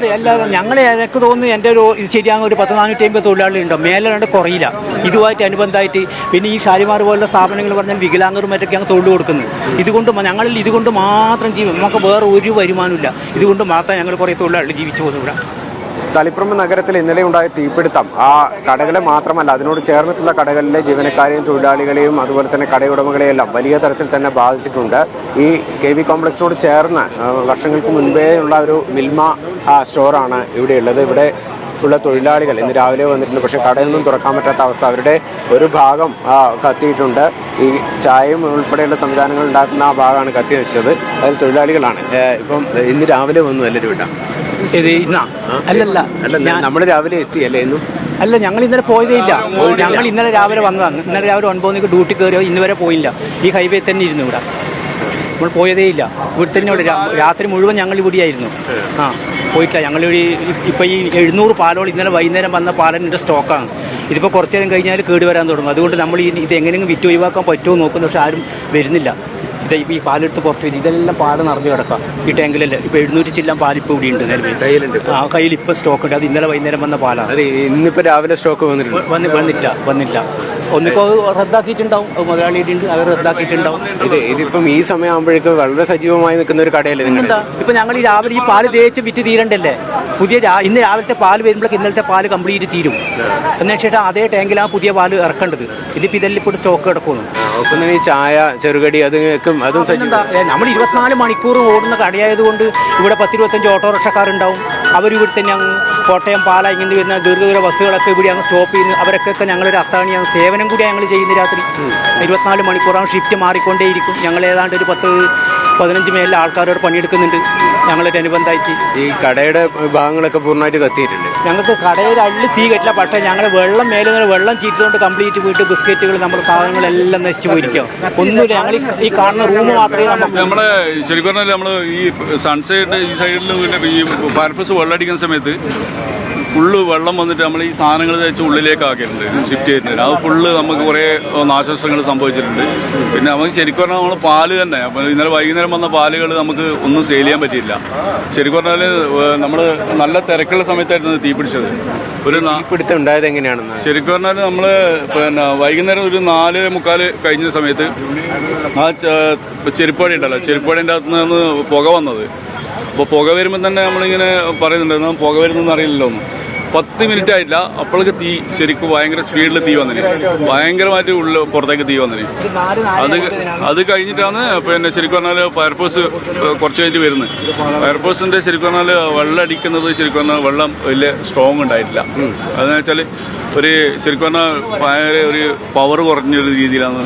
അതെ അല്ലാതെ എനിക്ക് തോന്നുന്നു എൻ്റെ ഇത് ശരിയാകുന്ന ഒരു 450 തൊഴിലാളികളുണ്ടോ, മേലെ കുറയില്ല. ഇതുമായിട്ട് അനുബന്ധമായിട്ട് പിന്നെ ഈ ഷാലിമാർ പോലുള്ള സ്ഥാപനങ്ങൾ പറഞ്ഞാൽ വികലാംഗരും മറ്റൊക്കെയാണ് തൊഴിൽ കൊടുക്കുന്നത്. ഞങ്ങളിൽ ഇതുകൊണ്ട് മാത്രം നമുക്ക് വേറെ ഒരു വരുമാനമില്ല. ഇതുകൊണ്ട് മാത്രം ഞങ്ങൾ കുറേ തൊഴിലാളികൾ ജീവിച്ചു പോകുന്നു. തളിപ്പറമ്പ് നഗരത്തിൽ ഇന്നലെ ഉണ്ടായ തീപിടുത്തം ആ കടകളെ മാത്രമല്ല, അതിനോട് ചേർന്നിട്ടുള്ള കടകളിലെ ജീവനക്കാരെയും തൊഴിലാളികളെയും അതുപോലെ തന്നെ കടയുടമകളെയെല്ലാം വലിയ തരത്തിൽ തന്നെ ബാധിച്ചിട്ടുണ്ട്. ഈ KV കോംപ്ലക്സിനോട് ചേർന്ന് വർഷങ്ങൾക്ക് മുൻപേ ഉള്ള ഒരു മിൽമ സ്റ്റോറാണ് ഇവിടെയുള്ളത്. ഇവിടെ ഉള്ള തൊഴിലാളികൾ ഇന്ന് രാവിലെ വന്നിട്ടുണ്ട്. പക്ഷേ കടയൊന്നും തുറക്കാൻ പറ്റാത്ത അവസ്ഥ. അവരുടെ ഒരു ഭാഗം കത്തിയിട്ടുണ്ട്. ഈ ചായയും ഉൾപ്പെടെയുള്ള സംവിധാനങ്ങൾ ഉണ്ടാക്കുന്ന ആ ഭാഗമാണ് കത്തി നശിച്ചത്. അതിൽ തൊഴിലാളികളാണ്. ഇപ്പം ഇന്ന് രാവിലെ വന്നു എല്ലാവരും ഇവിടെ. ഇത് ഇന്നാ അല്ലല്ല നമ്മൾ രാവിലെ എത്തിയല്ലേ ഇന്നും? അല്ല, ഞങ്ങൾ ഇന്നലെ പോയതേ ഇല്ല. ഞങ്ങൾ ഇന്നലെ രാവിലെ വന്നതാണ്. ഇന്നലെ രാവിലെ 9 മണിക്ക് ഡ്യൂട്ടി കയറിയോ ഇന്ന് വരെ പോയില്ല. ഈ ഹൈവേ തന്നെ ഇരുന്നു ഇവിടെ. നമ്മൾ പോയതേ ഇല്ല. ഇവിടെ തന്നെ രാത്രി മുഴുവൻ ഞങ്ങൾ ഇവിടെയായിരുന്നു. പോയിട്ടില്ല. ഞങ്ങൾ ഇപ്പം ഈ 700 പാലോളം ഇന്നലെ വൈകുന്നേരം വന്ന പാലിൻ്റെ സ്റ്റോക്കാണ്. ഇതിപ്പോൾ കുറച്ചു നേരം കഴിഞ്ഞാൽ കേട് വരാൻ തുടങ്ങും. അതുകൊണ്ട് നമ്മൾ ഇത് എങ്ങനെയെങ്കിലും വിറ്റ് ഒഴിവാക്കാൻ പറ്റുമോ നോക്കുന്നു. പക്ഷെ ആരും വരുന്നില്ല. ഇപ്പോൾ ഈ പാലെടുത്ത് പുറത്ത് വെച്ച് ഇതെല്ലാം പാല് നിറഞ്ഞു കിടക്കാം. ഈ ടാങ്കിലല്ലേ ഇപ്പോൾ 700 ചില്ലാൻ പാലിപ്പോൾ ഇവിടെ ഉണ്ട്. നിലവിൽ കയ്യിൽ ഇപ്പോൾ സ്റ്റോക്ക് ഉണ്ട്. അത് ഇന്നലെ വൈകുന്നേരം വന്ന പാലാണ്. ഇന്നിപ്പോൾ രാവിലെ സ്റ്റോക്ക് വന്നില്ല. ഒന്നിപ്പോൾ റദ്ദാക്കിയിട്ടുണ്ടാവും. മുതലാളിയുടെ ഉണ്ട്, അവർ റദ്ദാക്കിയിട്ടുണ്ടാവും. ഇതിപ്പം ഈ സമയമാകുമ്പോഴേക്കും വളരെ സജീവമായി നിൽക്കുന്ന ഒരു കടയല്ലേ എന്താ? ഇപ്പം ഞങ്ങൾ ഈ രാവിലെ ഈ പാല് തേച്ച് വിറ്റ് തീരണ്ടല്ലേ. ഇന്ന് രാവിലത്തെ പാല് വരുമ്പോഴേക്ക് ഇന്നലത്തെ പാല് കംപ്ലീറ്റ് തീരും. എന്ന് വെച്ചിട്ട് അതേ ടാങ്കിലാണ് പുതിയ പാല് ഇറക്കേണ്ടത്. ഇതിപ്പോൾ ഇതെല്ലാം ഇപ്പോൾ സ്റ്റോക്ക് കിടക്കുന്നു. ഈ ചായ ചെറുകടി അതും നമ്മൾ 24 മണിക്കൂർ ഓടുന്ന കടയായതുകൊണ്ട് ഇവിടെ 10-25 ഓട്ടോറിക്ഷക്കാരുണ്ടാവും. അവരിവിടെ തന്നെ അങ്ങ് കോട്ടയം പാല ഇങ്ങനെ വരുന്ന ദീർഘദൂര ബസ്സുകളൊക്കെ ഇവിടെ അങ്ങ് സ്റ്റോപ്പ് ചെയ്യുന്നു. അവരൊക്കെ ഞങ്ങളൊരു അത്താണിയാണ്, സേവനം കൂടി ഞങ്ങൾ ചെയ്യുന്ന. രാത്രി 24 മണിക്കൂറാണ് ഷിഫ്റ്റ് മാറിക്കൊണ്ടേയിരിക്കും. ഞങ്ങൾ ഏതാണ്ട് ഒരു 10-15 മേലിലെ ആൾക്കാരോട് പണിയെടുക്കുന്നുണ്ട് ഞങ്ങളുടെ അനുബന്ധമായിട്ട്. ഈ കടയുടെ ഭാഗങ്ങളൊക്കെ പൂർണ്ണമായിട്ട് കത്തിയിട്ടുണ്ട്. ഞങ്ങൾക്ക് കടയിൽ അള്ളി തീ കെട്ടില്ല. പക്ഷേ ഞങ്ങൾ വെള്ളം ചീറ്റുകൊണ്ട് കംപ്ലീറ്റ് വീട്ട് ബിസ്ക്കറ്റുകൾ നമ്മുടെ സാധനങ്ങളെല്ലാം നശിച്ചു പോയിരിക്കും. ഒന്നുമില്ല. ഞങ്ങൾ ഈ കാണുന്ന റൂം മാത്രമേ നമ്മളെ ശരിക്കും പറഞ്ഞാൽ നമ്മൾ ഈ സൺസൈഡ് ഈ സൈഡിൽ പിന്നെ ഈ ഫയർഫോഴ്സ് വെള്ളമടിക്കുന്ന സമയത്ത് ഫുള്ള് വെള്ളം വന്നിട്ട് നമ്മൾ ഈ സാധനങ്ങൾ വെച്ച് ഉള്ളിലേക്ക് ആക്കിയിട്ടുണ്ട്, ഷിഫ്റ്റ് ചെയ്തിട്ടുണ്ട്. അത് ഫുള്ള് നമുക്ക് കുറേ നാശനഷ്ടങ്ങൾ സംഭവിച്ചിട്ടുണ്ട്. പിന്നെ നമുക്ക് ശരിക്കും പറഞ്ഞാൽ നമ്മൾ പാല് തന്നെ അപ്പോൾ ഇന്നലെ വൈകുന്നേരം വന്ന പാലുകൾ നമുക്ക് ഒന്നും സെയിൽ ചെയ്യാൻ പറ്റിയില്ല. ശരിക്കും പറഞ്ഞാൽ നമ്മൾ നല്ല തിരക്കുള്ള സമയത്തായിരുന്നു തീ പിടിച്ചത്. ഒരു പിടുത്തം ഉണ്ടായത് എങ്ങനെയാണെന്ന് ശരിക്കും പറഞ്ഞാൽ നമ്മൾ പിന്നെ വൈകുന്നേരം ഒരു 4:45 കഴിഞ്ഞ സമയത്ത് ആ ചെരുപ്പാടി ഉണ്ടല്ലോ, ചെരുപ്പാടിൻ്റെ അകത്ത് നിന്ന് പുക വന്നത്. അപ്പോൾ പുക വരുമ്പോൾ തന്നെ നമ്മളിങ്ങനെ പറയുന്നുണ്ടായിരുന്നു പുക വരുന്നതെന്ന് അറിയില്ലല്ലോ ഒന്നും. 10 മിനിറ്റ് ആയിട്ടില്ല, അപ്പോഴേക്ക് തീ ശരിക്കും ഭയങ്കര സ്പീഡിൽ തീ വന്നിന്, ഭയങ്കരമായിട്ട് പുറത്തേക്ക് തീ വന്നിന്. അത് കഴിഞ്ഞിട്ടാണ് പിന്നെ ശരിക്കും പറഞ്ഞാൽ ഫയർഫോഴ്സ് കുറച്ച് കഴിഞ്ഞിട്ട് വരുന്നത്. ഫയർഫോഴ്സിന്റെ ശരിക്കും പറഞ്ഞാൽ വെള്ളം അടിക്കുന്നത് ശരിക്കും പറഞ്ഞാൽ വെള്ളം വലിയ സ്ട്രോങ് ഉണ്ടായിട്ടില്ല. അതെന്ന് വെച്ചാൽ ശരിക്കും പറഞ്ഞാൽ ഭയങ്കര ഒരു പവർ കുറഞ്ഞൊരു രീതിയിലാണ്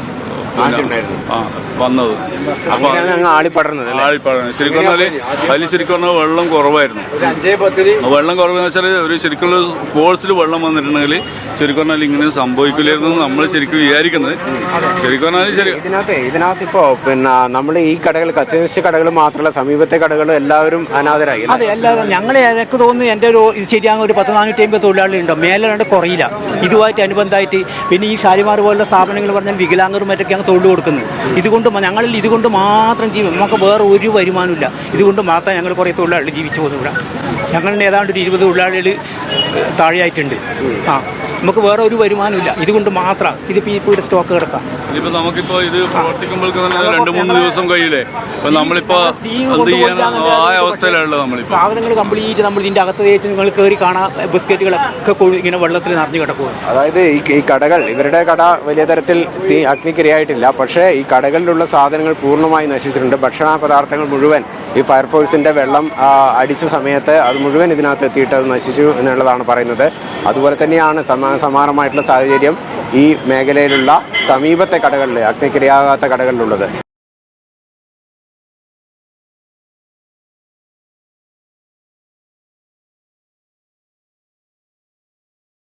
വന്നത്. ആളിപ്പടർന്നത് ശരിക്കും പറഞ്ഞാല് അതിൽ ശരിക്കും പറഞ്ഞാൽ വെള്ളം കുറവായിരുന്നു. വെള്ളം കുറവെന്ന് വെച്ചാൽ ഒരു ശരിക്കും ഫോഴ്സിൽ വെള്ളം വന്നിട്ടുണ്ടെങ്കിൽ ശരിക്കും പറഞ്ഞാൽ ഇങ്ങനെ സംഭവിക്കില്ലായിരുന്നു നമ്മൾ ശരിക്കും വിചാരിക്കുന്നത്. ശരിക്കും പറഞ്ഞാൽ ഇതിനകത്ത് ഇപ്പോ പിന്നെ നമ്മൾ ഈ കടകൾ കത്തിനശിച്ച കടകൾ മാത്രമല്ല, സമീപത്തെ കടകൾ എല്ലാവരും അനാഥരായി. അതെ, അല്ലാതെ എനിക്ക് തോന്നുന്നു എൻ്റെ ഇത് ശരിയാകുന്ന ഒരു 450 തൊഴിലാളികളുണ്ടോ, മേലെ കുറയില്ല. ഇതുമായിട്ട് അനുബന്ധമായിട്ട് പിന്നെ ഈ ഷാലിമാർ പോലുള്ള സ്ഥാപനങ്ങൾ പറഞ്ഞാൽ വികലാംഗരും മറ്റൊക്കെയാണ് തൊഴിൽ കൊടുക്കുന്നത്. ഞങ്ങളിൽ ഇതുകൊണ്ട് മാത്രം നമുക്ക് വേറെ ഒരു വരുമാനമില്ല. ഇതുകൊണ്ട് മാത്രം ഞങ്ങൾ കുറേ തൊഴിലാളികൾ ജീവിച്ചു പോകുന്നു. ഇവിടെ ഞങ്ങളുടെ ഏതാണ്ട് ഒരു 20 തൊഴിലാളികൾ താഴെയായിട്ടുണ്ട്. നമുക്ക് വേറെ ഒരു വരുമാനമില്ല. ഇതുകൊണ്ട് മാത്രം ഇതിപ്പോൾ ഇവിടെ സ്റ്റോക്ക് കിടക്കാം. ഇനിയിപ്പോൾ നമുക്കിപ്പോൾ ഇത് പ്രവർത്തിക്കുമ്പോൾ തന്നെ 2-3 ദിവസം കഴിയില്ലേ. അപ്പോൾ നമ്മളിപ്പോൾ എന്ത് ചെയ്യാൻ ആ അവസ്ഥയിലാണല്ലോ. നമ്മളിപ്പോൾ സാധനങ്ങൾ കംപ്ലീറ്റ് നമ്മൾ ഇതിൻ്റെ അകത്ത് തേച്ച് നിങ്ങൾ കയറി കാണാം. ബിസ്ക്കറ്റുകളൊക്കെ ഇങ്ങനെ വെള്ളത്തിൽ നിറഞ്ഞു കിടക്കുക. അതായത് ഈ കടകൾ, ഇവരുടെ കട വലിയ തരത്തിൽ അഗ്നിക്കിരയായിട്ടില്ല. പക്ഷേ ഈ കടകളിലുള്ള സാധനങ്ങൾ പൂർണ്ണമായി നശിച്ചിട്ടുണ്ട്. ഭക്ഷണ പദാർത്ഥങ്ങൾ മുഴുവൻ ഈ ഫയർഫോഴ്സിന്റെ വെള്ളം അടിച്ച സമയത്ത് അത് മുഴുവൻ ഇതിനകത്ത് എത്തിയിട്ട് അത് നശിച്ചു എന്നുള്ളതാണ് പറയുന്നത്. അതുപോലെ തന്നെയാണ് സമാനമായിട്ടുള്ള സാഹചര്യം ഈ മേഖലയിലുള്ള സമീപത്തെ കടകളിൽ, അഗ്നിക്കിരയാകാത്ത കടകളിലുള്ളത്.